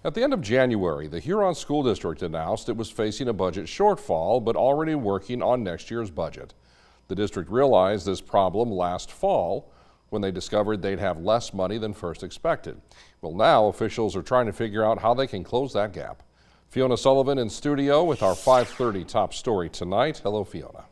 At the end of January, the Huron School District announced it was facing a budget shortfall, but already working on next year's budget. The district realized this problem last fall when they discovered they'd have less money than first expected. Well, now officials are trying to figure out how they can close that gap. Fiona Sullivan in studio with our 5:30 top story tonight. Hello, Fiona.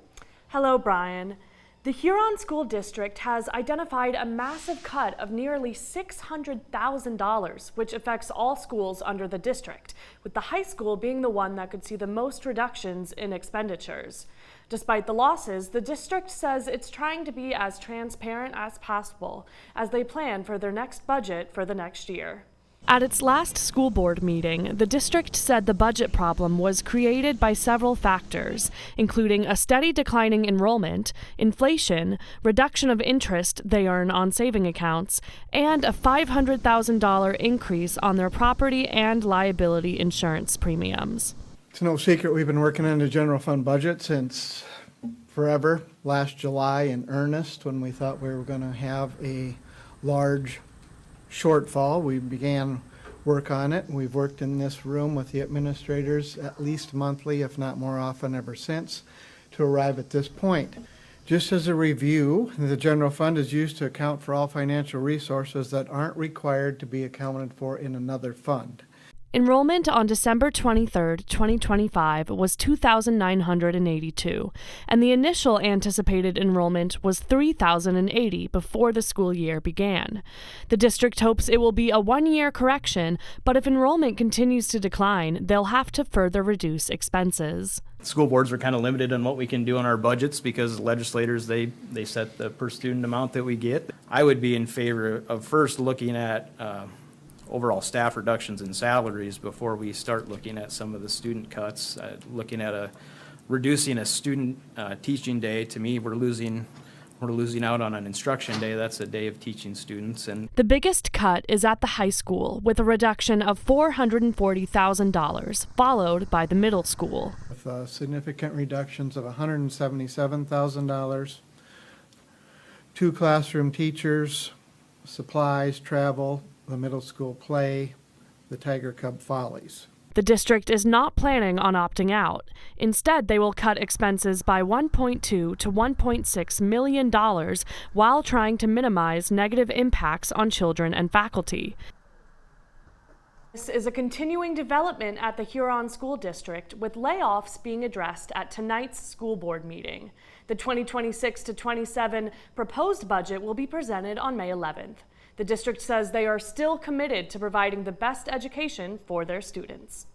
Hello, Brian. The Huron School District has identified a massive cut of nearly $600,000, which affects all schools under the district, with the high school being the one that could see the most reductions in expenditures. Despite the losses, the district says it's trying to be as transparent as possible as they plan for their next budget for the next year. At its last school board meeting, the district said the budget problem was created by several factors, including a steady declining enrollment, inflation, reduction of interest they earn on saving accounts, and a $500,000 increase on their property and liability insurance premiums. It's no secret we've been working on the general fund budget since forever. Last July in earnest, when we thought we were going to have a large shortfall, we began work on it. We've worked in this room with the administrators at least monthly, if not more often ever since, to arrive at this point. Just as a review, the general fund is used to account for all financial resources that aren't required to be accounted for in another fund. Enrollment on December 23, 2025 was 2,982, and the initial anticipated enrollment was 3,080 before the school year began. The district hopes it will be a one-year correction, but if enrollment continues to decline, they'll have to further reduce expenses. School boards are kind of limited on what we can do in our budgets because legislators, they set the per student amount that we get. I would be in favor of first looking at overall staff reductions in salaries before we start looking at some of the student cuts. Looking at reducing a student teaching day, to me, we're losing out on an instruction day. That's a day of teaching students. And the biggest cut is at the high school, with a reduction of $440,000, followed by the middle school. With significant reductions of $177,000, 2 classroom teachers, supplies, travel, the middle school play, the Tiger Cub Follies. The district is not planning on opting out. Instead, they will cut expenses by $1.2 to $1.6 million while trying to minimize negative impacts on children and faculty. This is a continuing development at the Huron School District, with layoffs being addressed at tonight's school board meeting. The 2026 to 27 proposed budget will be presented on May 11th. The district says they are still committed to providing the best education for their students.